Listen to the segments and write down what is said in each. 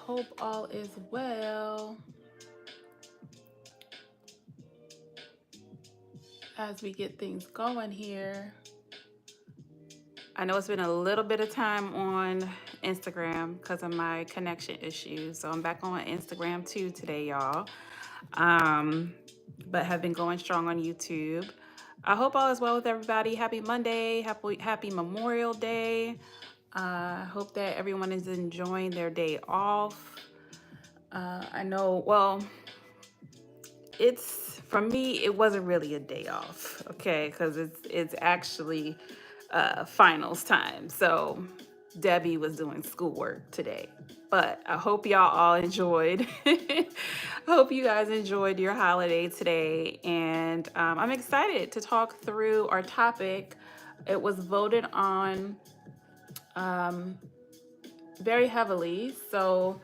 hope all is well as we get things going here. I know it's been a little bit of time on Instagram because of my connection issues. So I'm back on Instagram too today, y'all. Um, but have been going strong on YouTube. I hope all is well with everybody. Happy Monday. Happy Memorial Day. I hope that everyone is enjoying their day off. I know, well, it's for me it wasn't really a day off, okay, because it's actually finals time. So Debbie was doing schoolwork today, but I hope y'all all enjoyed. I hope you guys enjoyed your holiday today, and I'm excited to talk through our topic. It was voted on um, very heavily, so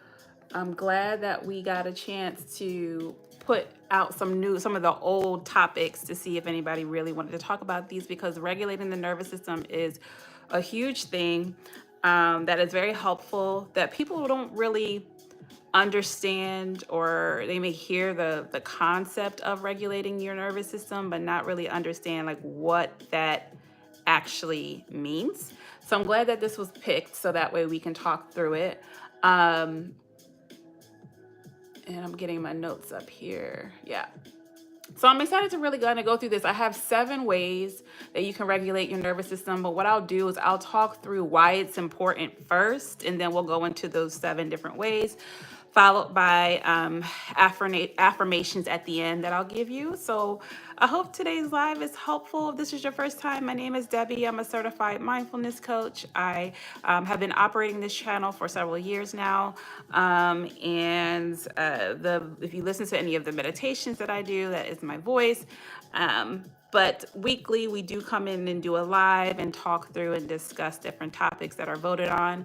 I'm glad that we got a chance to put out some of the old topics to see if anybody really wanted to talk about these, because regulating the nervous system is a huge thing that is very helpful, that people don't really understand, or they may hear the concept of regulating your nervous system but not really understand like what that actually means. So I'm glad that this was picked so that way we can talk through it. um, and I'm getting my notes up here. Yeah. So I'm excited to really go through this. I have 7 ways that you can regulate your nervous system, but what I'll do is I'll talk through why it's important first, and then we'll go into those 7 different ways, followed by affirmations at the end that I'll give you. So I hope today's live is helpful. If this is your first time, my name is Debbie. I'm a certified mindfulness coach. I have been operating this channel for several years now. If you listen to any of the meditations that I do, that is my voice. But weekly, we do come in and do a live and talk through and discuss different topics that are voted on.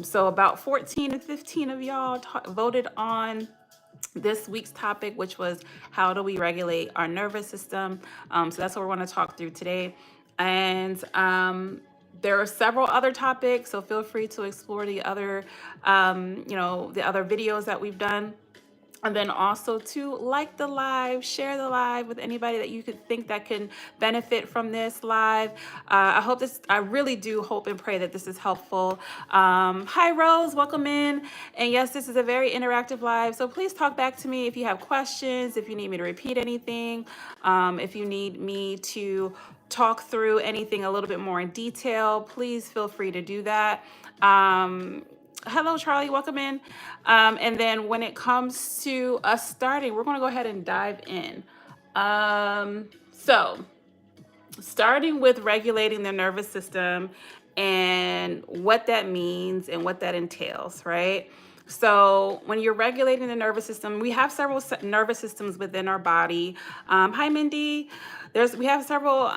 So about 14 to 15 of y'all voted on this week's topic, which was how do we regulate our nervous system. So that's what we're going to talk through today. And there are several other topics, so feel free to explore the other, the other videos that we've done. And then also to like the live, share the live with anybody that you could think that can benefit from this live. I really do hope and pray that this is helpful. Hi Rose, welcome in. And yes, this is a very interactive live. So please talk back to me if you have questions, if you need me to repeat anything, if you need me to talk through anything a little bit more in detail, please feel free to do that. Hello, Charlie, welcome in. And then when it comes to us starting, we're going to go ahead and dive in. So starting with regulating the nervous system and what that means and what that entails, right? So when you're regulating the nervous system, we have several nervous systems within our body. Hi, Mindy. We have several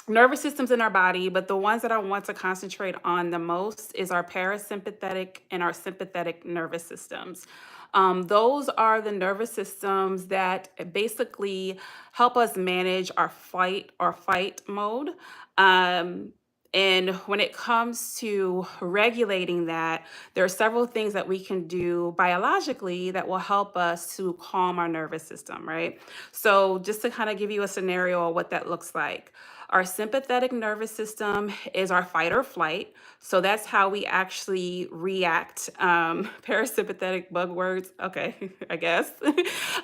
nervous systems in our body, but the ones that I want to concentrate on the most is our parasympathetic and our sympathetic nervous systems. Those are the nervous systems that basically help us manage our flight or fight mode. And when it comes to regulating that, there are several things that we can do biologically that will help us to calm our nervous system, right? So, just to kind of give you a scenario of what that looks like. Our sympathetic nervous system is our fight or flight. So that's how we actually react. Parasympathetic buzzwords. Okay, I guess.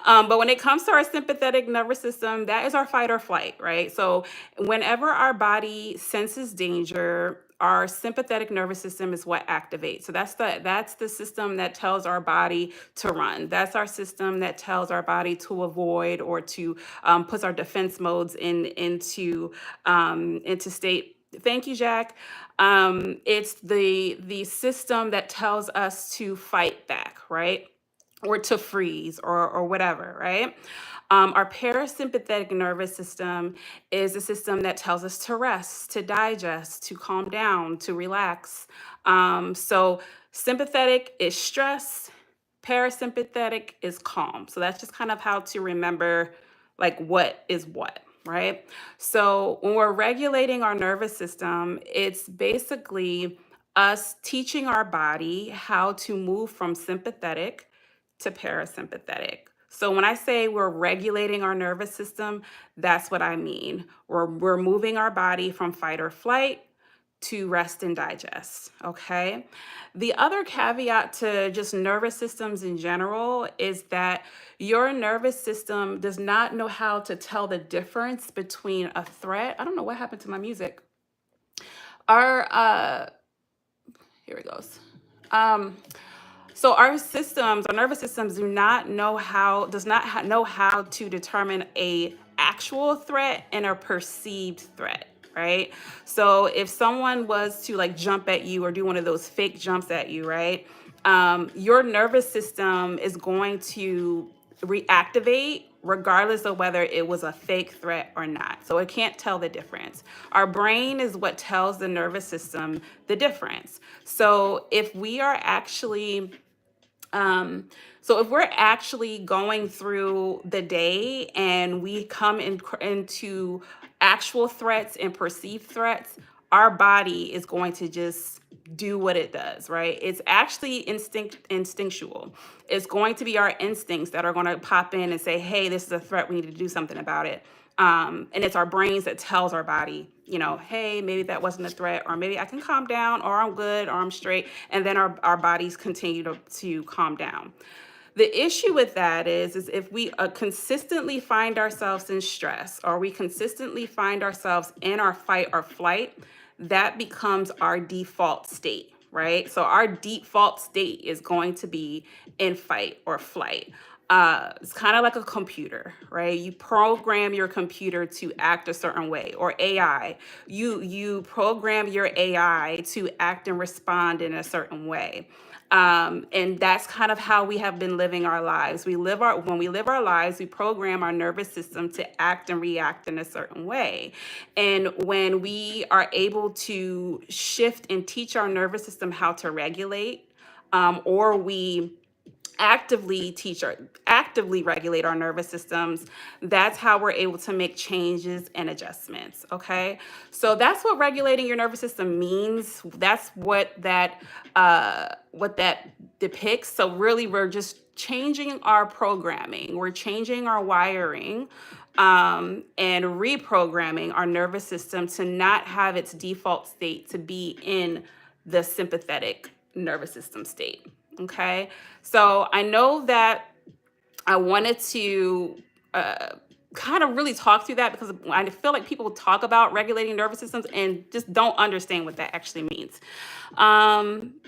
But when it comes to our sympathetic nervous system, that is our fight or flight, right? So whenever our body senses danger, our sympathetic nervous system is what activates. So that's the system that tells our body to run. That's our system that tells our body to avoid or to puts our defense modes into state. Thank you, Jack. It's the system that tells us to fight back, right? Or to freeze or whatever, right? Our parasympathetic nervous system is a system that tells us to rest, to digest, to calm down, to relax. So sympathetic is stress, parasympathetic is calm. So that's just kind of how to remember like what is what, right? So when we're regulating our nervous system, it's basically us teaching our body how to move from sympathetic to parasympathetic. So when I say we're regulating our nervous system, that's what I mean. We're moving our body from fight or flight to rest and digest. Okay. The other caveat to just nervous systems in general is that your nervous system does not know how to tell the difference between a threat. I don't know what happened to my music. Our here it goes. Um, so our nervous systems do not know how, know how to determine a actual threat and a perceived threat, right? So if someone was to like jump at you or do one of those fake jumps at you, right? Your nervous system is going to reactivate regardless of whether it was a fake threat or not. So it can't tell the difference. Our brain is what tells the nervous system the difference. So if we are actually if we're actually going through the day and we come into actual threats and perceived threats, our body is going to just do what it does, right? It's actually instinctual. It's going to be our instincts that are going to pop in and say, hey, this is a threat. We need to do something about it. And it's our brains that tells our body, hey, maybe that wasn't a threat, or maybe I can calm down, or I'm good, or I'm straight. And then our bodies continue to calm down. The issue with that is if we consistently find ourselves in stress, or we consistently find ourselves in our fight or flight, that becomes our default state, right? So our default state is going to be in fight or flight. It's kind of like a computer, right? You program your computer to act a certain way, or AI. You program your AI to act and respond in a certain way. And that's kind of how we have been living our lives. When we live our lives, we program our nervous system to act and react in a certain way. And when we are able to shift and teach our nervous system how to regulate, or we actively regulate our nervous systems, that's how we're able to make changes and adjustments. Okay, so that's what regulating your nervous system means. That's what that depicts. So really, we're just changing our programming, we're changing our wiring, and reprogramming our nervous system to not have its default state to be in the sympathetic nervous system state. Okay, so I know that I wanted to kind of really talk through that, because I feel like people talk about regulating nervous systems and just don't understand what that actually means.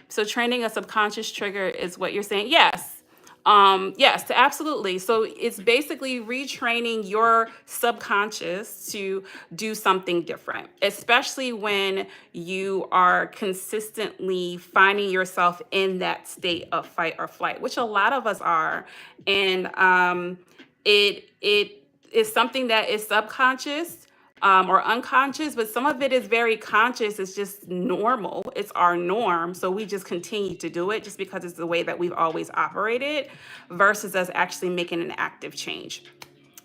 So training a subconscious trigger is what you're saying. Yes. Yes, absolutely. So it's basically retraining your subconscious to do something different, especially when you are consistently finding yourself in that state of fight or flight, which a lot of us are. And it is something that is subconscious, or unconscious, but some of it is very conscious. It's just normal. It's our norm. So we just continue to do it just because it's the way that we've always operated, versus us actually making an active change.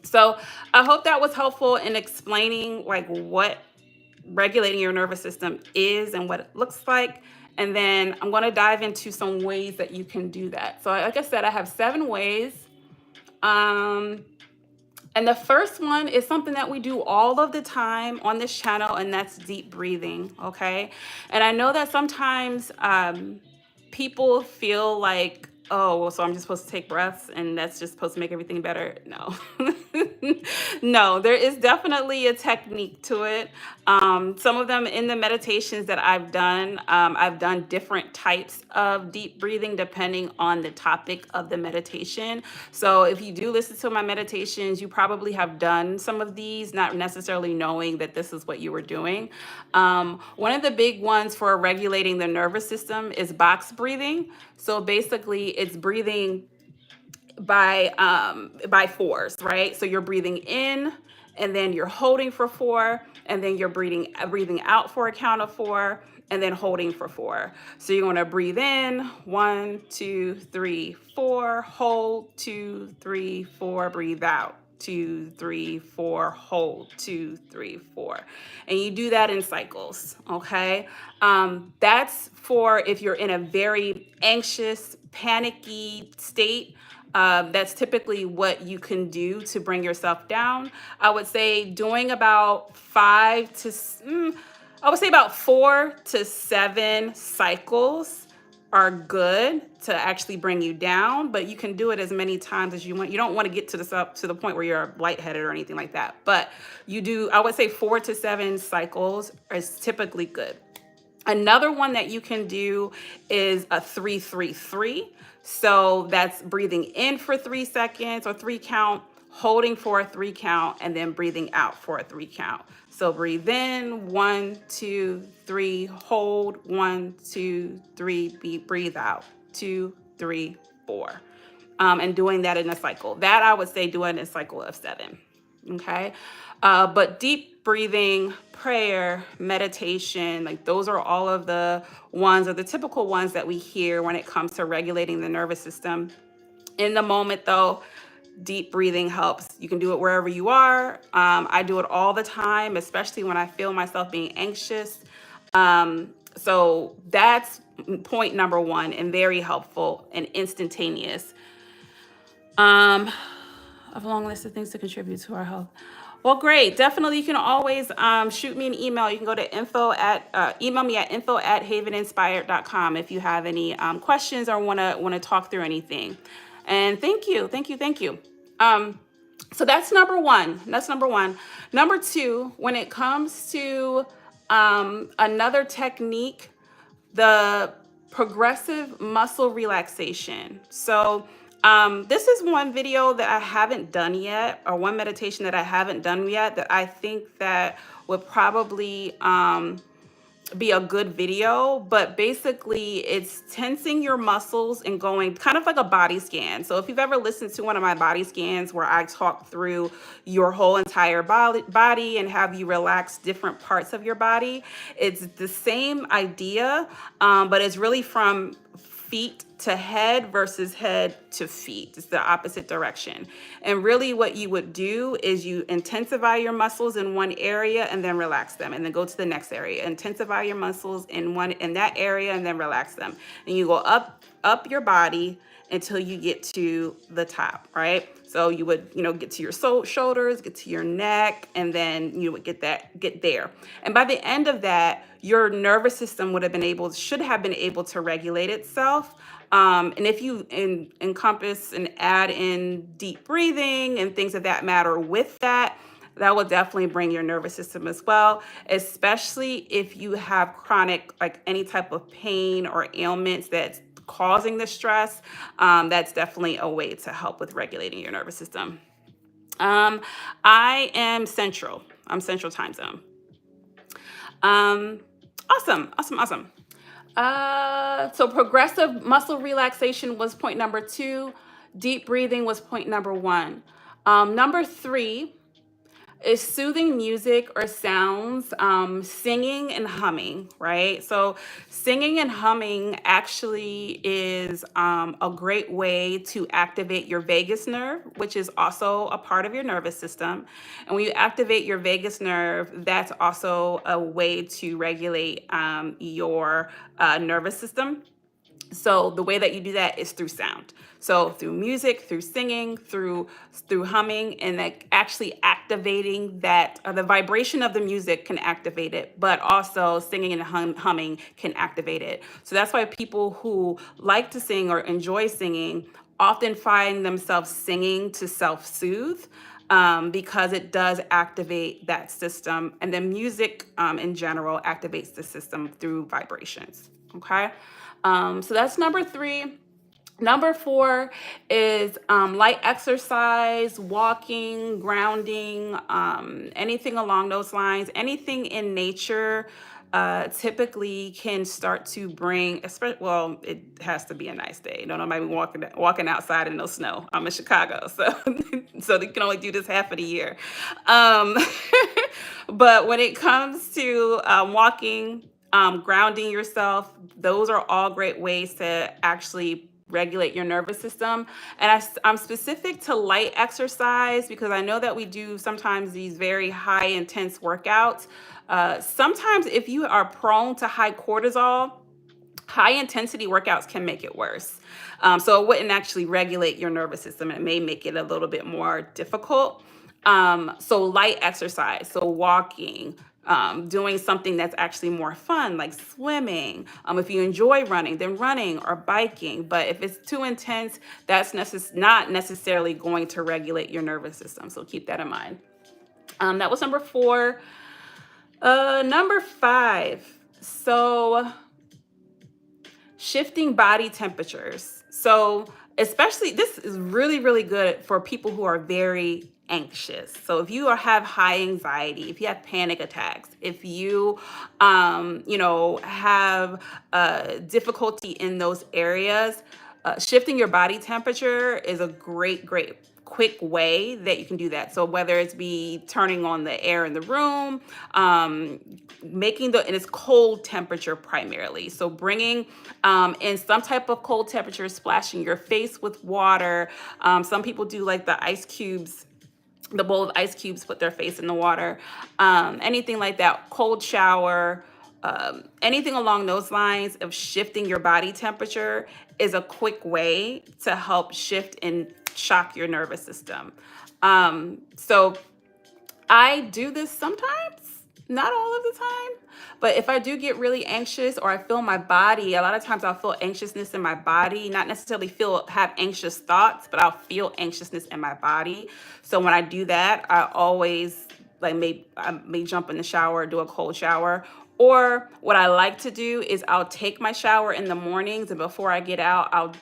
So I hope that was helpful in explaining like what regulating your nervous system is and what it looks like. And then I'm going to dive into some ways that you can do that. So like I said, I have 7 ways. And the first one is something that we do all of the time on this channel, and that's deep breathing, okay? And I know that sometimes people feel like, oh, well, so I'm just supposed to take breaths and that's just supposed to make everything better. No. No, there is definitely a technique to it. Some of them in the meditations that I've done different types of deep breathing depending on the topic of the meditation. So if you do listen to my meditations, you probably have done some of these, not necessarily knowing that this is what you were doing. One of the big ones for regulating the nervous system is box breathing. So basically, it's breathing by fours, right? So you're breathing in, and then you're holding for 4, and then you're breathing out for a count of 4, and then holding for 4. So you're going to breathe in 1, 2, 3, 4, hold 2, 3, 4, breathe out 2, 3, 4, hold 2, 3, 4, and you do that in cycles. Okay, that's for if you're in a very anxious, panicky state. That's typically what you can do to bring yourself down. I would say doing about I would say about 4 to 7 cycles are good to actually bring you down, but you can do it as many times as you want. You don't want to get to the point where you're lightheaded or anything like that. But I would say 4 to 7 cycles is typically good. Another one that you can do is a 3-3-3. So that's breathing in for 3 seconds or 3 count, holding for a 3 count, and then breathing out for a 3 count. So breathe in, 1, 2, 3, hold, 1, 2, 3, breathe out, 2, 3, 4. And doing that in a cycle. That I would say doing a cycle of 7. Okay. But deep breathing, prayer, meditation, like those are all of the ones or the typical ones that we hear when it comes to regulating the nervous system. In the moment, though, deep breathing helps. You can do it wherever you are. I do it all the time, especially when I feel myself being anxious. So that's point number 1 and very helpful and instantaneous. Of a long list of things to contribute to our health. Well, great. Definitely, you can always shoot me an email. You can go to email me at info@haveninspired.com if you have any questions or want to talk through anything. And thank you. So that's number 1. Number 2, when it comes to another technique, the progressive muscle relaxation. So this is one video that I haven't done yet, or one meditation that I haven't done yet, that I think that would probably be a good video. But basically it's tensing your muscles and going kind of like a body scan. So if you've ever listened to one of my body scans where I talk through your whole entire body and have you relax different parts of your body, it's the same idea, but it's really from feet to head versus head to feet. It's the opposite direction. And really what you would do is you intensify your muscles in one area and then relax them, and then go to the next area. Intensify your muscles in that area and then relax them. And you go up your body until you get to the top, right? So you would, get to your shoulders, get to your neck, and then you would get there. And by the end of that, your nervous system should have been able to regulate itself. And if you encompass and add in deep breathing and things of that matter with that, that will definitely bring your nervous system as well, especially if you have chronic, like any type of pain or ailments that's causing the stress. That's definitely a way to help with regulating your nervous system. I am Central. I'm Central Time Zone. Awesome. So progressive muscle relaxation was point number 2. Deep breathing was point number 1. Number 3 is soothing music or sounds, singing and humming, right? So singing and humming actually is a great way to activate your vagus nerve, which is also a part of your nervous system. And when you activate your vagus nerve, that's also a way to regulate your nervous system. So the way that you do that is through sound. So through music, through singing, through humming, and like actually activating that, the vibration of the music can activate it, but also singing and humming can activate it. So that's why people who like to sing or enjoy singing often find themselves singing to self-soothe, because it does activate that system. And then music in general activates the system through vibrations. Okay. So that's number 3. Number 4 is light exercise, walking, grounding, anything along those lines. Anything in nature typically can start to bring, it has to be a nice day. Don't nobody be walking outside in no snow. I'm in Chicago, so so they can only do this half of the year. But when it comes to walking, grounding yourself, those are all great ways to actually regulate your nervous system. And I'm specific to light exercise because I know that we do sometimes these very high intense workouts. Sometimes if you are prone to high cortisol, high intensity workouts can make it worse. So it wouldn't actually regulate your nervous system. It may make it a little bit more difficult. So light exercise, so walking, doing something that's actually more fun, like swimming. If you enjoy running, then running or biking. But if it's too intense, that's not necessarily going to regulate your nervous system. So keep that in mind. That was number 4. Number 5. So shifting body temperatures. So especially, this is really, really good for people who are very anxious. So if you have high anxiety, if you have panic attacks, if you, have difficulty in those areas, shifting your body temperature is a great, great quick way that you can do that. So whether it's be turning on the air in the room, and it's cold temperature primarily. So bringing in some type of cold temperature, splashing your face with water. Some people do like the ice cubes, the bowl of ice cubes, put their face in the water. Anything like that, cold shower, anything along those lines of shifting your body temperature is a quick way to help shift and shock your nervous system. So I do this sometimes, not all of the time, but if I do get really anxious or I feel my body, a lot of times I'll feel anxiousness in my body, not necessarily have anxious thoughts, but I'll feel anxiousness in my body. So when I do that, I always I may jump in the shower, do a cold shower. Or what I like to do is I'll take my shower in the mornings, and before I get out, I'll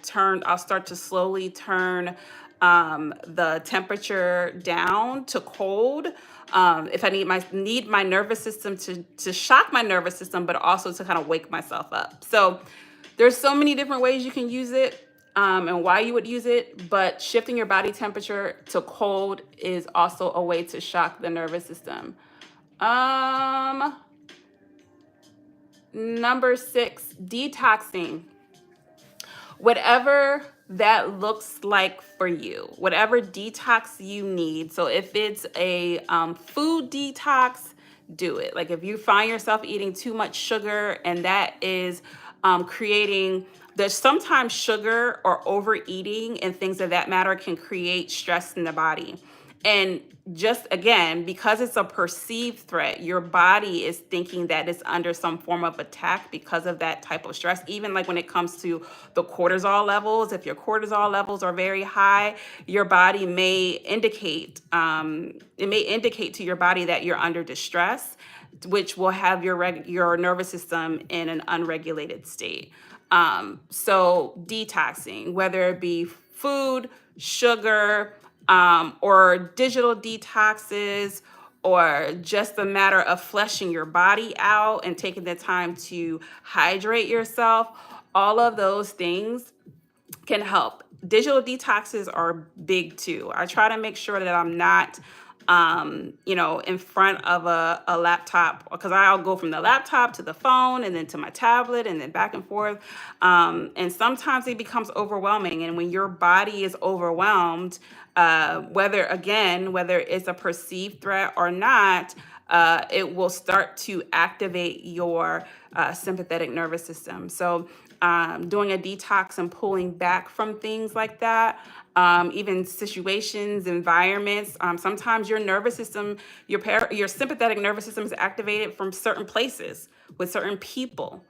start to slowly turn the temperature down to cold. If I need my nervous system to shock my nervous system, but also to kind of wake myself up. So there's so many different ways you can use it, and why you would use it, but shifting your body temperature to cold is also a way to shock the nervous system. Number 6, detoxing. Whatever that looks like for you, whatever detox you need. So if it's a food detox, do it. Like if you find yourself eating too much sugar and that is there's sometimes sugar or overeating and things of that matter can create stress in the body. And just again, because it's a perceived threat, your body is thinking that it's under some form of attack because of that type of stress. Even like when it comes to the cortisol levels, if your cortisol levels are very high, your body may indicate, to your body that you're under distress, which will have your nervous system in an unregulated state. So detoxing, whether it be food, sugar, or digital detoxes, or just a matter of fleshing your body out and taking the time to hydrate yourself, all of those things can help. Digital detoxes are big too. I try to make sure that I'm not in front of a laptop, because I'll go from the laptop to the phone and then to my tablet and then back and forth. And sometimes it becomes overwhelming. And when your body is overwhelmed, whether it's a perceived threat or not, it will start to activate your sympathetic nervous system. So doing a detox and pulling back from things like that, even situations, environments. Sometimes your nervous system, your sympathetic nervous system is activated from certain places with certain people,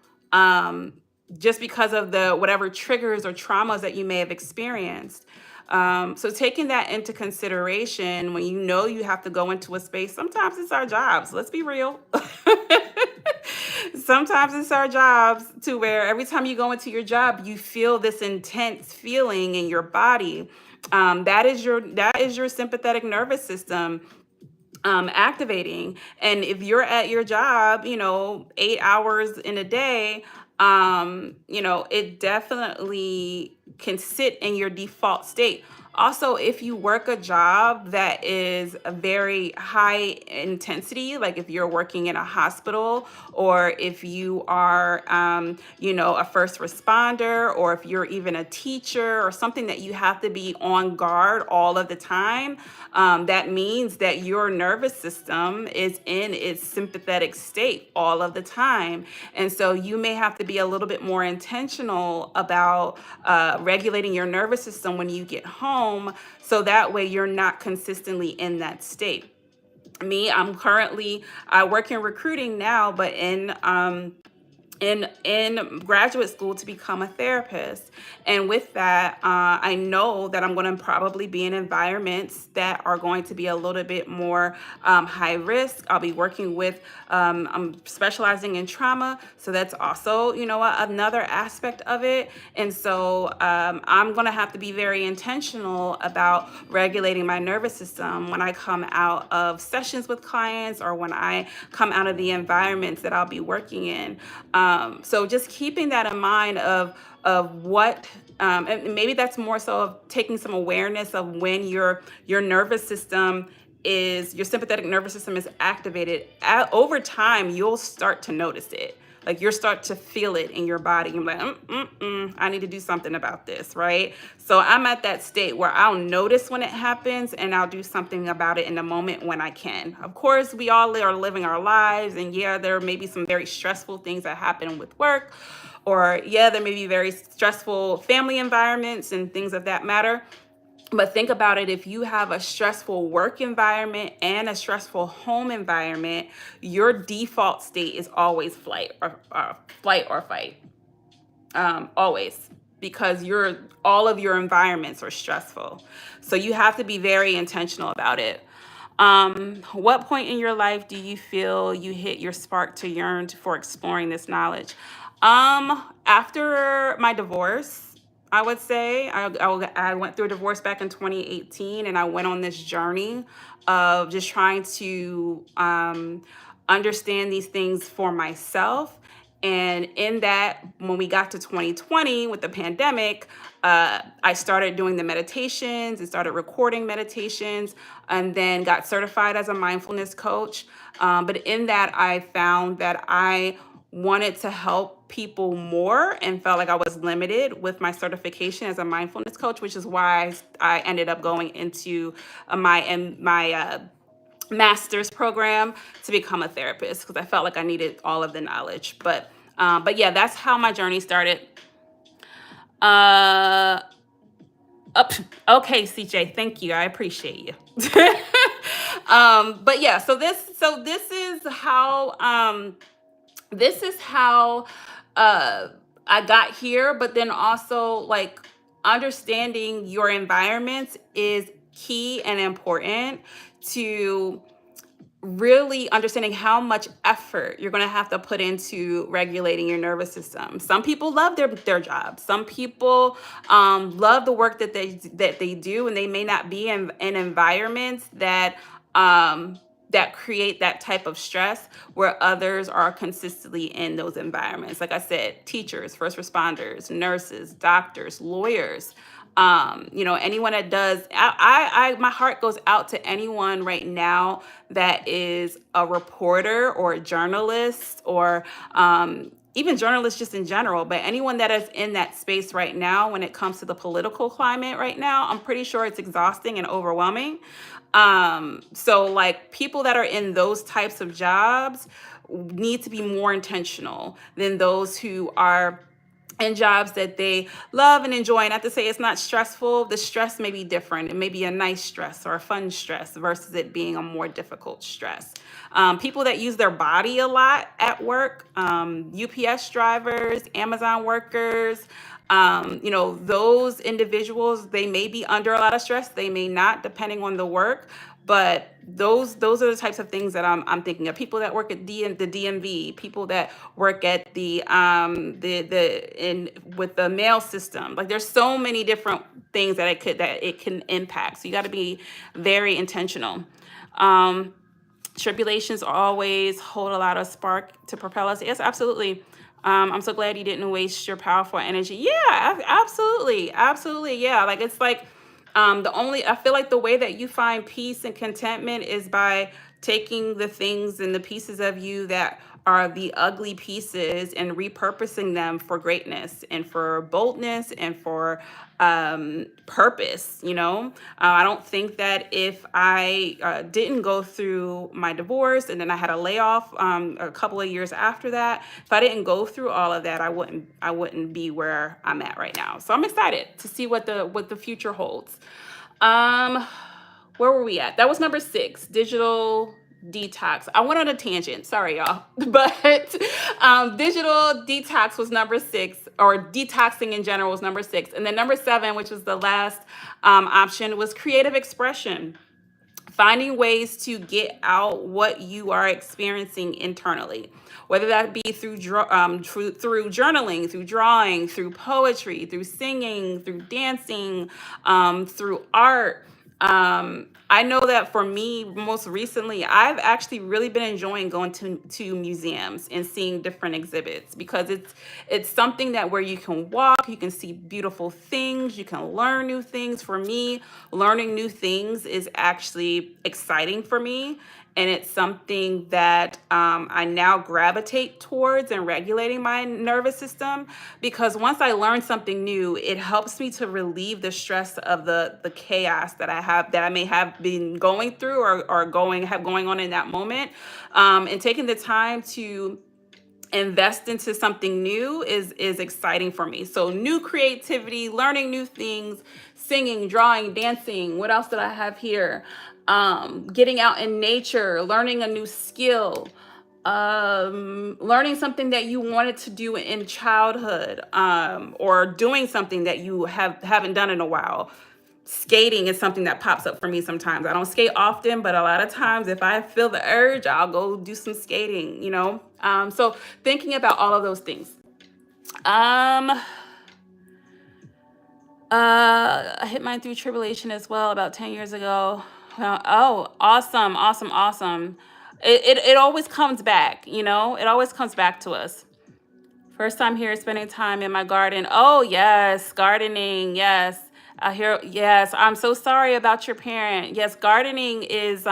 just because of the whatever triggers or traumas that you may have experienced. So taking that into consideration when you have to go into a space, sometimes it's our jobs. Let's be real. Sometimes it's our jobs to where every time you go into your job, you feel this intense feeling in your body. That is your sympathetic nervous system activating. And if you're at your job, 8 hours in a day, it definitely can sit in your default state. Also, if you work a job that is a very high intensity, like if you're working in a hospital, or if you are, a first responder, or if you're even a teacher or something that you have to be on guard all of the time, that means that your nervous system is in its sympathetic state all of the time. And so you may have to be a little bit more intentional about regulating your nervous system when you get home, so that way you're not consistently in that state. I work in recruiting now, but in graduate school to become a therapist. And with that, I know that I'm going to probably be in environments that are going to be a little bit more high risk. I'll be working with, I'm specializing in trauma. So that's also, another aspect of it. And so I'm going to have to be very intentional about regulating my nervous system when I come out of sessions with clients, or when I come out of the environments that I'll be working in. So just keeping that in mind of what, and maybe that's more so of taking some awareness of when your nervous system is, your sympathetic nervous system is activated. Over time, you'll start to notice it. Like you'll start to feel it in your body. You're like, I need to do something about this, right? So I'm at that state where I'll notice when it happens, and I'll do something about it in the moment when I can. Of course, we all are living our lives, and yeah, there may be some very stressful things that happen with work, or yeah, there may be very stressful family environments and things of that matter. But think about it, if you have a stressful work environment and a stressful home environment, your default state is always flight or fight. Always, because all of your environments are stressful. So you have to be very intentional about it. What point in your life do you feel you hit your spark to yearn for exploring this knowledge? After my divorce, I would say I went through a divorce back in 2018, and I went on this journey of just trying to understand these things for myself. And in that, when we got to 2020 with the pandemic, I started doing the meditations and started recording meditations, and then got certified as a mindfulness coach. But in that, I found that I wanted to help people more, and felt like I was limited with my certification as a mindfulness coach, which is why I ended up going into my master's program to become a therapist, because I felt like I needed all of the knowledge. But yeah, that's how my journey started. Uh, up, okay, CJ, thank you. I appreciate you. But yeah, this is how I got here. But then also, like, understanding your environments is key and important to really understanding how much effort you're going to have to put into regulating your nervous system. Some people love their job. Some people love the work that they do, and they may not be in environments that create that type of stress, where others are consistently in those environments. Like I said, teachers, first responders, nurses, doctors, lawyers. Anyone that does, my heart goes out to anyone right now that is a reporter or a journalist, or even journalists just in general, but anyone that is in that space right now when it comes to the political climate right now. I'm pretty sure it's exhausting and overwhelming. So like, people that are in those types of jobs need to be more intentional than those who are in jobs that they love and enjoy. Not to say it's not stressful. The stress may be different. It may be a nice stress or a fun stress versus it being a more difficult stress. People that use their body a lot at work, UPS drivers, Amazon workers, those individuals, they may be under a lot of stress. They may not, depending on the work. But those are the types of things that I'm thinking of. People that work at the DMV, people that work at with the mail system. Like, there's so many different things that it can impact. So you got to be very intentional. Um, Tribulations always hold a lot of spark to propel us. Yes, absolutely. I'm so glad you didn't waste your powerful energy. Yeah, absolutely, absolutely. Yeah, like, it's like, I feel like the way that you find peace and contentment is by taking the things and the pieces of you that are the ugly pieces and repurposing them for greatness and for boldness and for purpose. I don't think that if I didn't go through my divorce and then I had a layoff a couple of years after that, if I didn't go through all of that, I wouldn't be where I'm at right now. So I'm excited to see what the future holds. Um, where were we at? That was number 6, digital detox. I went on a tangent. Sorry, y'all. But digital detox was number 6, or detoxing in general was number 6. And then number 7, which was the last option, was creative expression. Finding ways to get out what you are experiencing internally, whether that be through journaling, through drawing, through poetry, through singing, through dancing, through art. I know that for me, most recently, I've actually really been enjoying going to museums and seeing different exhibits, because it's something that where you can walk, you can see beautiful things, you can learn new things. For me, learning new things is actually exciting for me. And it's something that I now gravitate towards in regulating my nervous system, because once I learn something new, it helps me to relieve the stress of the chaos that I may have been going through or going on in that moment. And taking the time to invest into something new is exciting for me. So new creativity, learning new things, singing, drawing, dancing. What else did I have here? Getting out in nature, learning a new skill, learning something that you wanted to do in childhood, or doing something that you haven't done in a while. Skating is something that pops up for me sometimes. I don't skate often, but a lot of times if I feel the urge, I'll go do some skating. So thinking about all of those things. Um, I hit mine through tribulation as well about 10 years ago. Oh, awesome, awesome, awesome. It always comes back, it always comes back to us. First time here, spending time in my garden. Oh, yes, gardening. Yes. I hear, yes. I'm so sorry about your parent. Yes, gardening is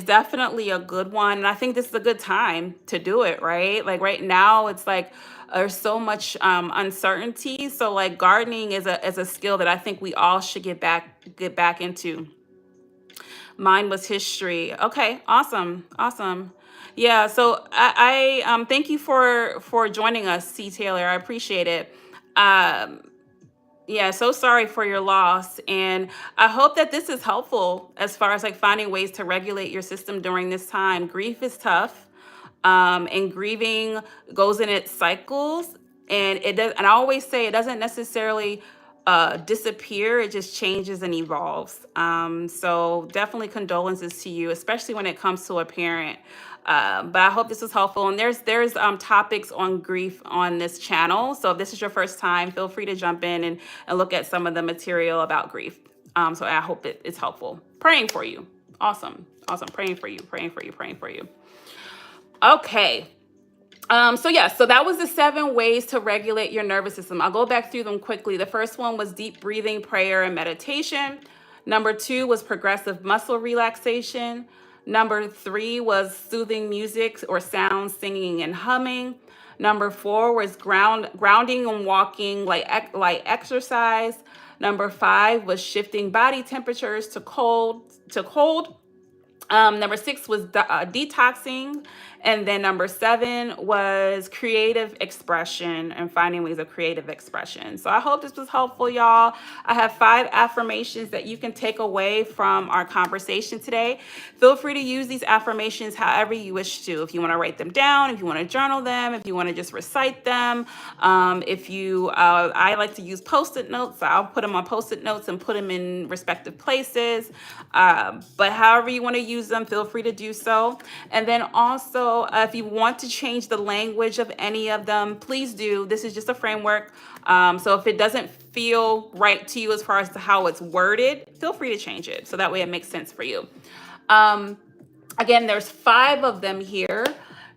definitely a good one. And I think this is a good time to do it, right? Like right now, it's like there's so much uncertainty. So like gardening is a skill that I think we all should get back into. Mine was history. Okay, awesome, awesome. Yeah, so I thank you for joining us, C. Taylor. I appreciate it. Um, yeah, so sorry for your loss, and I hope that this is helpful as far as like finding ways to regulate your system during this time. Grief is tough, and grieving goes in its cycles, and it does. And I always say it doesn't necessarily disappear; it just changes and evolves. So definitely condolences to you, especially when it comes to a parent. But I hope this was helpful. And there's topics on grief on this channel. So if this is your first time, feel free to jump in and look at some of the material about grief. So I hope it's helpful. Praying for you. Awesome. Awesome. Praying for you. Praying for you. Praying for you. Okay. So that was the 7 ways to regulate your nervous system. I'll go back through them quickly. The first one was deep breathing, prayer, and meditation. Number 2 was progressive muscle relaxation. Number 3 was soothing music or sound, singing and humming. Number 4 was grounding and walking, like exercise. Number 5 was shifting body temperatures to cold. Number 6 was detoxing. And then number 7 was creative expression and finding ways of creative expression. So I hope this was helpful, y'all. I have 5 affirmations that you can take away from our conversation today. Feel free to use these affirmations however you wish to. If you want to write them down, if you want to journal them, if you want to just recite them. I like to use Post-it notes. So I'll put them on Post-it notes and put them in respective places. But however you want to use them, feel free to do so. And then also, if you want to change the language of any of them, please do. This is just a framework. So if it doesn't feel right to you as far as to how it's worded, feel free to change it. So that way it makes sense for you. Again, there's 5 of them here.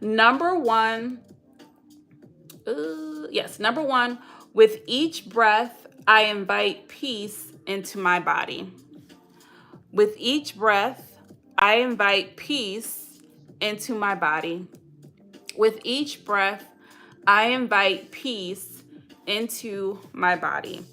Number 1, with each breath, I invite peace into my body. With each breath, I invite peace into my body. With each breath, I invite peace into my body.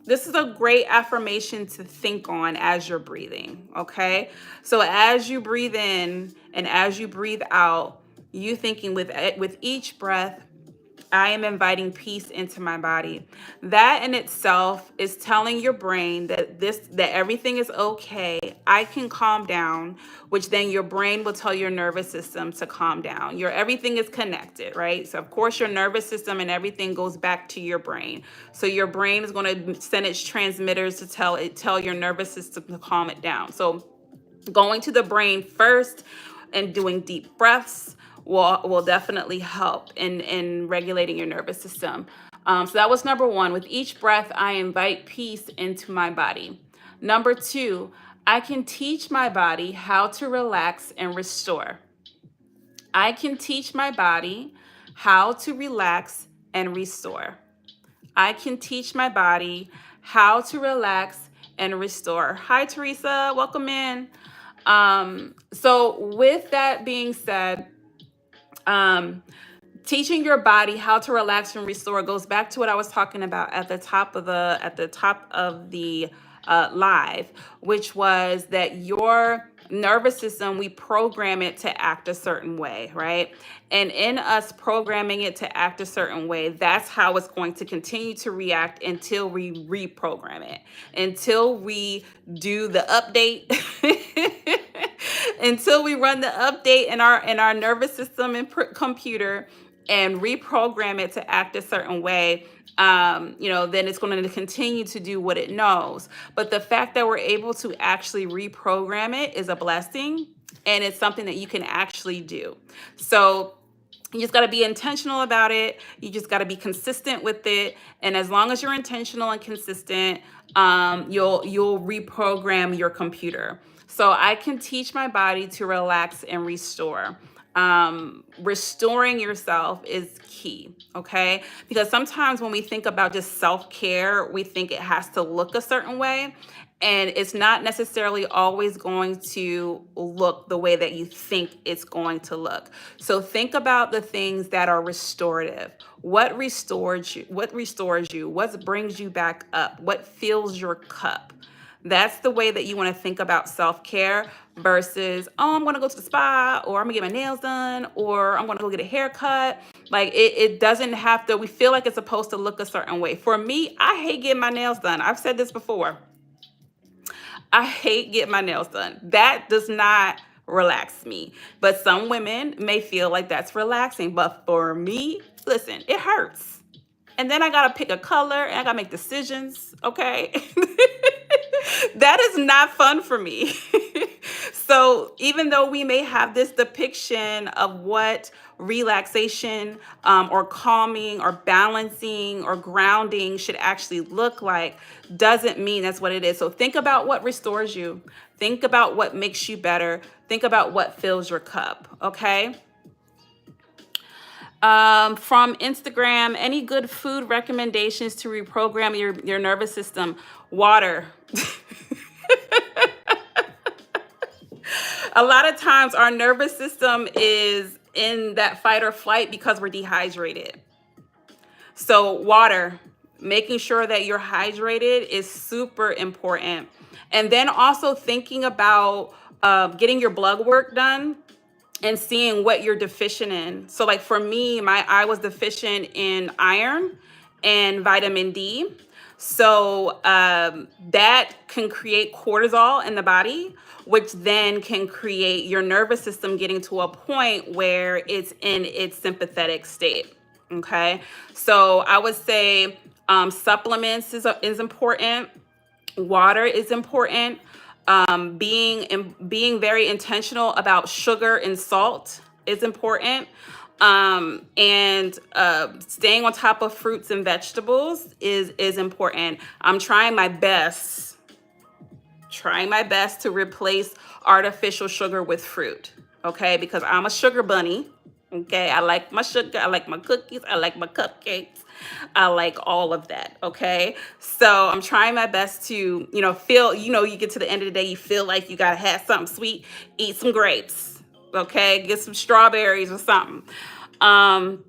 This is a great affirmation to think on as you're breathing, okay? So as you breathe in and as you breathe out, you thinking with each breath, I am inviting peace into my body. That in itself is telling your brain that everything is okay. I can calm down, which then your brain will tell your nervous system to calm down. Your everything is connected, right? So of course your nervous system and everything goes back to your brain. So your brain is going to send its transmitters to tell your nervous system to calm it down. So going to the brain first and doing deep breaths will definitely help in regulating your nervous system. So that was number one. With each breath, I invite peace into my body. Number two, I can teach my body how to relax and restore. I can teach my body how to relax and restore. I can teach my body how to relax and restore. Hi, Teresa. Welcome in. So with that being said, teaching your body how to relax and restore goes back to what I was talking about at the top of the live, which was that your nervous system, we program it to act a certain way, right? And in us programming it to act a certain way, that's how it's going to continue to react until we reprogram it, until we do the update. Until we run the update in our nervous system and computer and reprogram it to act a certain way, then it's going to continue to do what it knows. But the fact that we're able to actually reprogram it is a blessing, and it's something that you can actually do. So you just got to be intentional about it. You just got to be consistent with it. And as long as you're intentional and consistent, you'll reprogram your computer. So I can teach my body to relax and restore. Restoring yourself is key, okay? Because sometimes when we think about just self-care, we think it has to look a certain way. And it's not necessarily always going to look the way that you think it's going to look. So think about the things that are restorative. What restores you? What restores you? What brings you back up? What fills your cup? That's the way that you want to think about self-care versus, oh, I'm going to go to the spa, or I'm going to get my nails done, or I'm going to go get a haircut. Like it doesn't have to, we feel like it's supposed to look a certain way. For me, I hate getting my nails done. I've said this before. I hate getting my nails done. That does not relax me. But some women may feel like that's relaxing. But for me, listen, it hurts. And then I got to pick a color and I got to make decisions, okay? That is not fun for me. So even though we may have this depiction of what relaxation or calming or balancing or grounding should actually look like, doesn't mean that's what it is. So think about what restores you. Think about what makes you better. Think about what fills your cup, okay? From Instagram, any good food recommendations to reprogram your nervous system? Water. A lot of times our nervous system is in that fight or flight because we're dehydrated. So water, making sure that you're hydrated is super important. And then also thinking about getting your blood work done and seeing what you're deficient in. So like for me, I was deficient in iron and vitamin D. So that can create cortisol in the body, which then can create your nervous system getting to a point where it's in its sympathetic state. Okay. So I would say supplements is important. Water is important. Being very intentional about sugar and salt is important. And staying on top of fruits and vegetables is important. I'm trying my best to replace artificial sugar with fruit, okay? Because I'm a sugar bunny, Okay, I like my sugar, I like my cookies, I like my cupcakes, I like all of that. Okay, so I'm trying my best to, feel, you get to the end of the day, you feel like you gotta have something sweet, eat some grapes. Okay, get some strawberries or something. Um,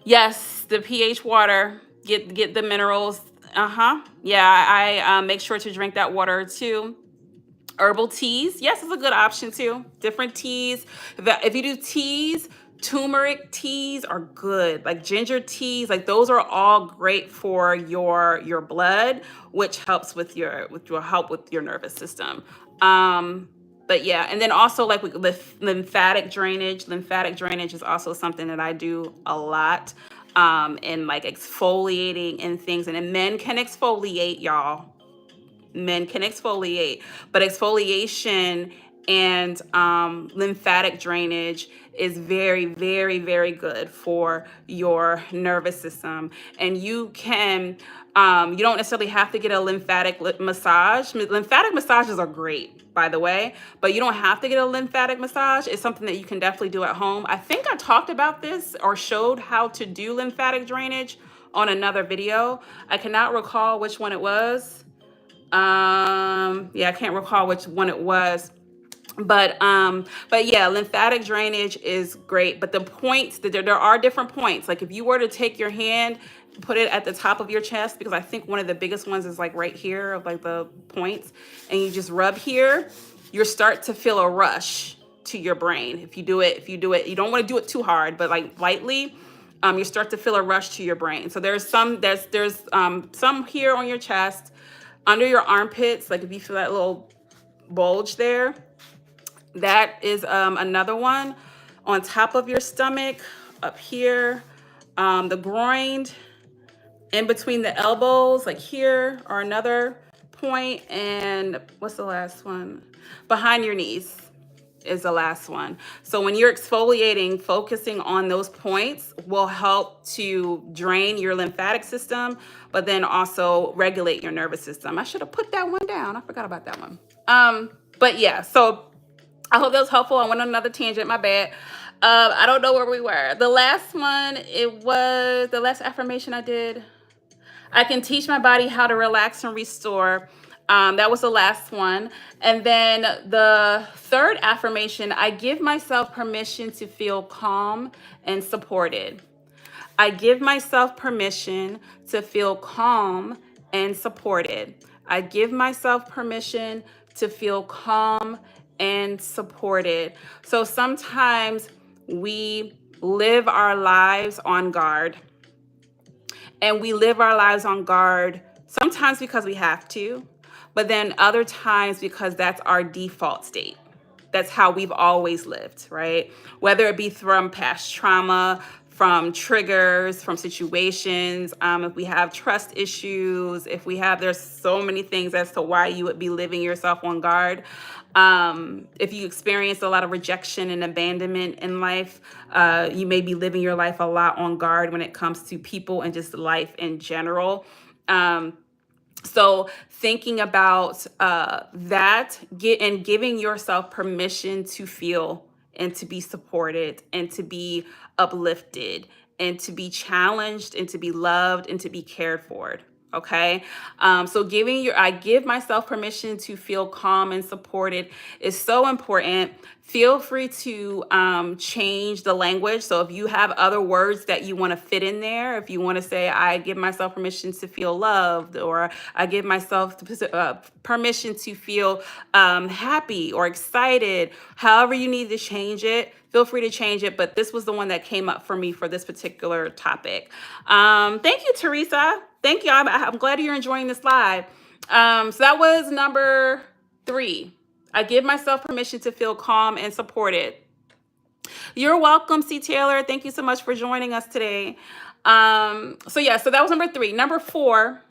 yes, the pH water, get the minerals. Yeah, I make sure to drink that water too. Herbal teas, yes, it's a good option too. Different teas. If you do teas, turmeric teas are good. Like ginger teas, like those are all great for your blood, which helps with your help with your nervous system. But yeah, and then also like with lymphatic drainage. Lymphatic drainage is also something that I do a lot. And like exfoliating and things. And then men can exfoliate, y'all. Men can exfoliate, but exfoliation and lymphatic drainage is very, very, very good for your nervous system. And you don't necessarily have to get a lymphatic massage. Lymphatic massages are great, by the way, but you don't have to get a lymphatic massage. It's something that you can definitely do at home. I think I talked about this or showed how to do lymphatic drainage on another video. I cannot recall which one it was. Yeah, I can't recall which one it was. But yeah, lymphatic drainage is great. But the points that there are different points. Like if you were to take your hand, put it at the top of your chest, because I think one of the biggest ones is like right here of like the points, and you just rub here, you start to feel a rush to your brain. If you do it, you don't want to do it too hard, but like lightly, you start to feel a rush to your brain. So there's some here on your chest, under your armpits, like if you feel that little bulge there, that is another one. On top of your stomach, up here, the groin, in between the elbows, like here, are another point. And what's the last one? Behind your knees is the last one. So when you're exfoliating, focusing on those points will help to drain your lymphatic system, but then also regulate your nervous system. I should have put that one down. I forgot about that one. But yeah, so I hope that was helpful. I went on another tangent, my bad. I don't know where we were. The last one, it was the last affirmation I did. I can teach my body how to relax and restore. That was the last one. And then the third affirmation, I give myself permission to feel calm and supported. I give myself permission to feel calm and supported. I give myself permission to feel calm and supported. So sometimes we live our lives on guard. And we live our lives on guard, sometimes because we have to, but then other times because that's our default state. That's how we've always lived, right? Whether it be from past trauma, from triggers, from situations, if we have trust issues, there's so many things as to why you would be living yourself on guard. If you experience a lot of rejection and abandonment in life, you may be living your life a lot on guard when it comes to people and just life in general. So thinking about and giving yourself permission to feel and to be supported and to be uplifted and to be challenged and to be loved and to be cared for. Okay. So I give myself permission to feel calm and supported is so important. Feel free to change the language. So if you have other words that you want to fit in there, if you want to say, I give myself permission to feel loved, or I give myself permission to feel happy or excited, however you need to change it, feel free to change it. But this was the one that came up for me for this particular topic. Thank you, Teresa. Thank you. I'm glad you're enjoying this live. So that was number 3. I give myself permission to feel calm and supported. You're welcome, C. Taylor. Thank you so much for joining us today. So that was number 3. Number 4,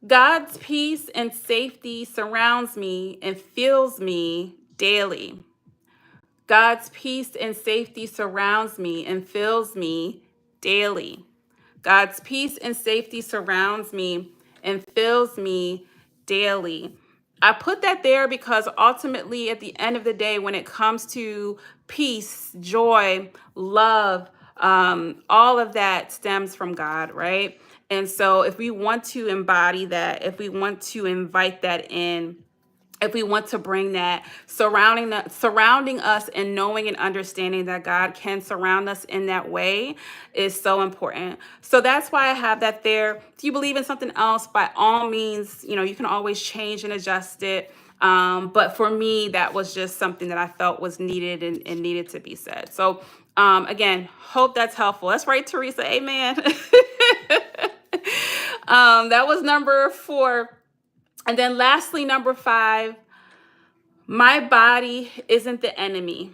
God's peace and safety surrounds me and fills me daily. God's peace and safety surrounds me and fills me daily. God's peace and safety surrounds me and fills me daily. I put that there because ultimately, at the end of the day, when it comes to peace, joy, love, all of that stems from God, right? And so, if we want to embody that, if we want to invite that in, if we want to bring that surrounding us and knowing and understanding that God can surround us in that way is so important. So that's why I have that there. If you believe in something else, by all means, you can always change and adjust it. But for me, that was just something that I felt was needed and needed to be said. So again, hope that's helpful. That's right, Teresa. Amen. That was number 4. And then lastly, number 5, my body isn't the enemy.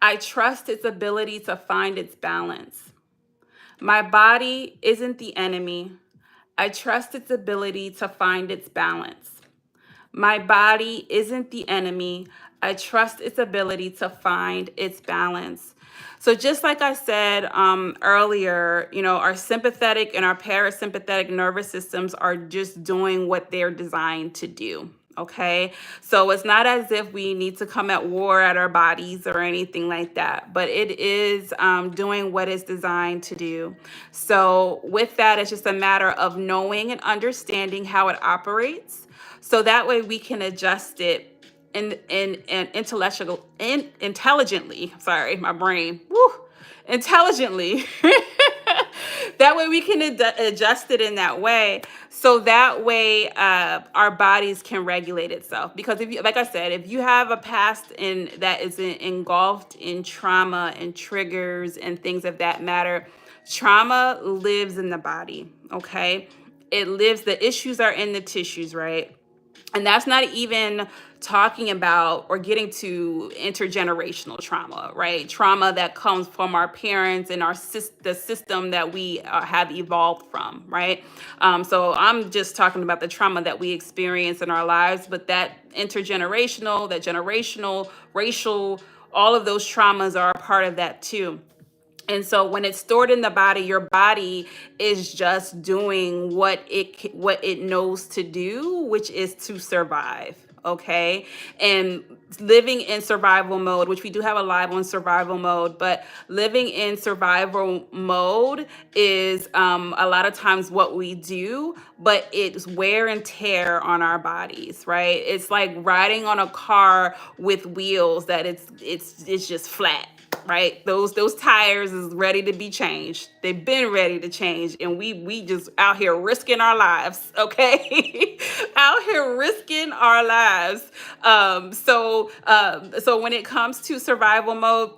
I trust its ability to find its balance. My body isn't the enemy. I trust its ability to find its balance. My body isn't the enemy. I trust its ability to find its balance. So just like I said earlier, our sympathetic and our parasympathetic nervous systems are just doing what they're designed to do. Okay, so it's not as if we need to come at war at our bodies or anything like that, but it is doing what it's designed to do. So with that, it's just a matter of knowing and understanding how it operates, so that way we can adjust it in intelligently. Sorry, my brain. Woo, intelligently. That way we can adjust it in that way, so that way our bodies can regulate itself. Because if you, like I said, if you have a past in that is engulfed in trauma and triggers and things of that matter, trauma lives in the body. Okay, it lives. The issues are in the tissues, right? And that's not even talking about or getting to intergenerational trauma, right? Trauma that comes from our parents and the system that we have evolved from, right? So I'm just talking about the trauma that we experience in our lives, but that intergenerational, that generational, racial, all of those traumas are a part of that too. And so when it's stored in the body, your body is just doing what it knows to do, which is to survive. Okay. And living in survival mode, which we do have a live on survival mode, but living in survival mode is a lot of times what we do, but it's wear and tear on our bodies, right? It's like riding on a car with wheels that it's just flat, right? Those tires is ready to be changed. They've been ready to change, and we just out here risking our lives, okay? Out here risking our lives. So when it comes to survival mode,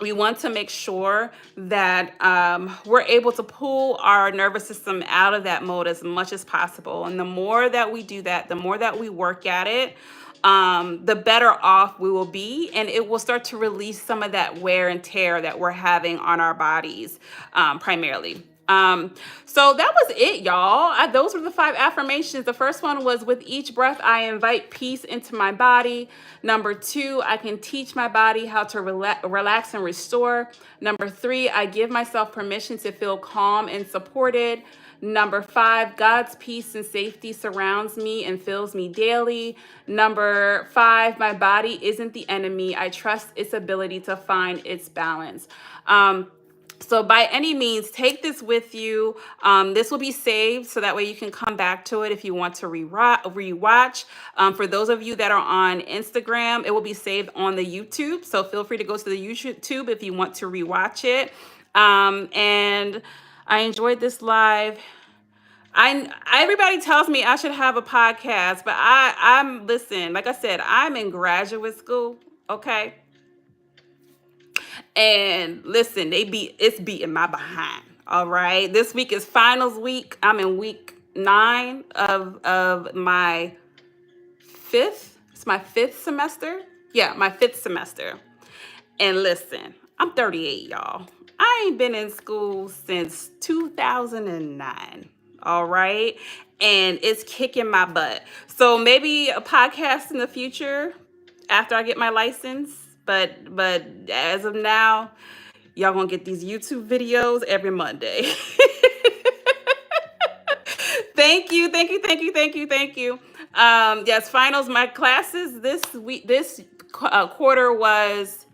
we want to make sure that we're able to pull our nervous system out of that mode as much as possible. And the more that we do that, the more that we work at it, the better off we will be. And it will start to release some of that wear and tear that we're having on our bodies primarily. So that was it, y'all. Those were the 5 affirmations. The first one was, with each breath, I invite peace into my body. Number 2, I can teach my body how to relax and restore. Number 3, I give myself permission to feel calm and supported. Number 5, God's peace and safety surrounds me and fills me daily. Number 5, my body isn't the enemy. I trust its ability to find its balance. So by any means, take this with you. This will be saved, so that way you can come back to it if you want to rewatch. For those of you that are on Instagram, it will be saved on the YouTube. So feel free to go to the YouTube if you want to rewatch it. And I enjoyed this live. Everybody tells me I should have a podcast, but I'm listen, like I said, I'm in graduate school, okay? And listen, it's beating my behind. All right. This week is finals week. I'm in week 9 of my 5th. It's my 5th semester. Yeah, my 5th semester. And listen, I'm 38, y'all. I ain't been in school since 2009. All right. And it's kicking my butt. So maybe a podcast in the future after I get my license. But as of now, y'all gonna get these YouTube videos every Monday. Thank you. Yes, finals. My classes this quarter was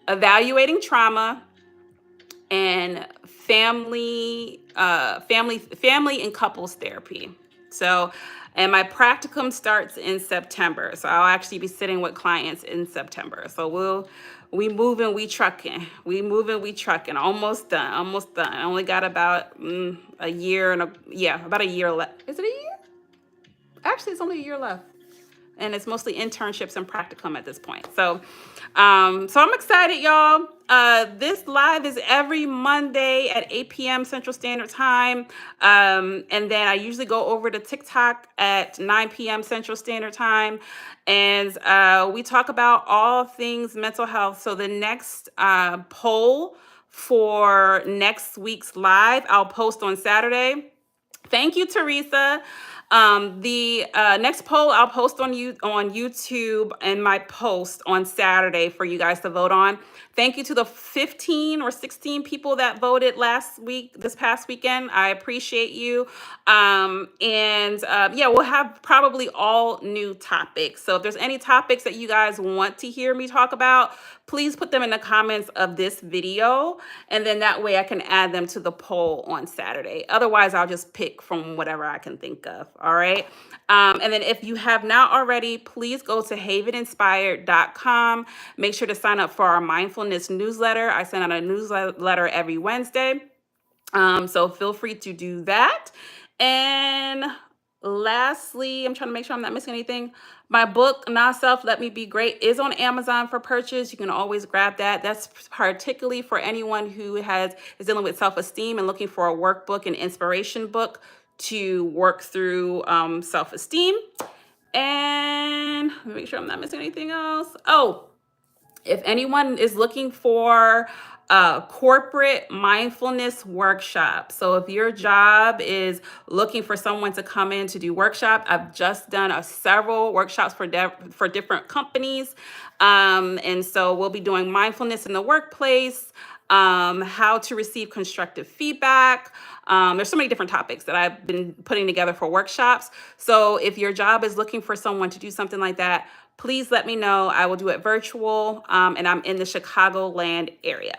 evaluating trauma and family and couples therapy. So, and my practicum starts in September. So I'll actually be sitting with clients in September. So we moving, we trucking, we moving, we trucking. Almost done, almost done. I only got about a year about a year left. Is it a year? Actually, it's only a year left, and it's mostly internships and practicum at this point. So I'm excited, y'all. This live is every Monday at 8 p.m. Central Standard Time. And then I usually go over to TikTok at 9 p.m. Central Standard Time. And we talk about all things mental health. So the next poll for next week's live, I'll post on Saturday. Thank you, Teresa. The next poll I'll post on YouTube and my post on Saturday for you guys to vote on. Thank you to the 15 or 16 people that voted this past weekend. I appreciate you. Yeah, we'll have probably all new topics. So if there's any topics that you guys want to hear me talk about, please put them in the comments of this video, and then that way I can add them to the poll on Saturday. Otherwise, I'll just pick from whatever I can think of, all right? And then if you have not already, please go to haveninspired.com. Make sure to sign up for our mindfulness newsletter. I send out a newsletter every Wednesday. So feel free to do that. And lastly, I'm trying to make sure I'm not missing anything. My book, Not Self, Let Me Be Great, is on Amazon for purchase. You can always grab that. That's particularly for anyone who is dealing with self-esteem and looking for a workbook and inspiration book to work through self-esteem. And let me make sure I'm not missing anything else. Oh, if anyone is looking for a corporate mindfulness workshop, so if your job is looking for someone to come in to do workshop, I've just done several workshops for different companies. And so we'll be doing mindfulness in the workplace, how to receive constructive feedback. There's so many different topics that I've been putting together for workshops. So if your job is looking for someone to do something like that, please let me know. I will do it virtual, and I'm in the Chicagoland area.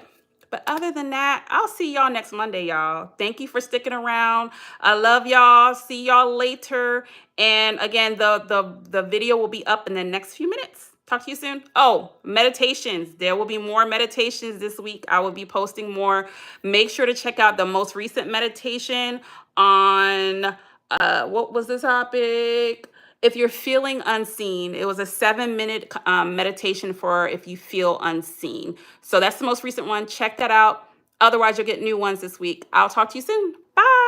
But other than that, I'll see y'all next Monday, y'all. Thank you for sticking around. I love y'all. See y'all later. And again, the video will be up in the next few minutes. Talk to you soon. Oh, meditations. There will be more meditations this week. I will be posting more. Make sure to check out the most recent meditation on, what was the topic? If you're feeling unseen. It was a 7-minute meditation for if you feel unseen. So that's the most recent one. Check that out. Otherwise, you'll get new ones this week. I'll talk to you soon. Bye.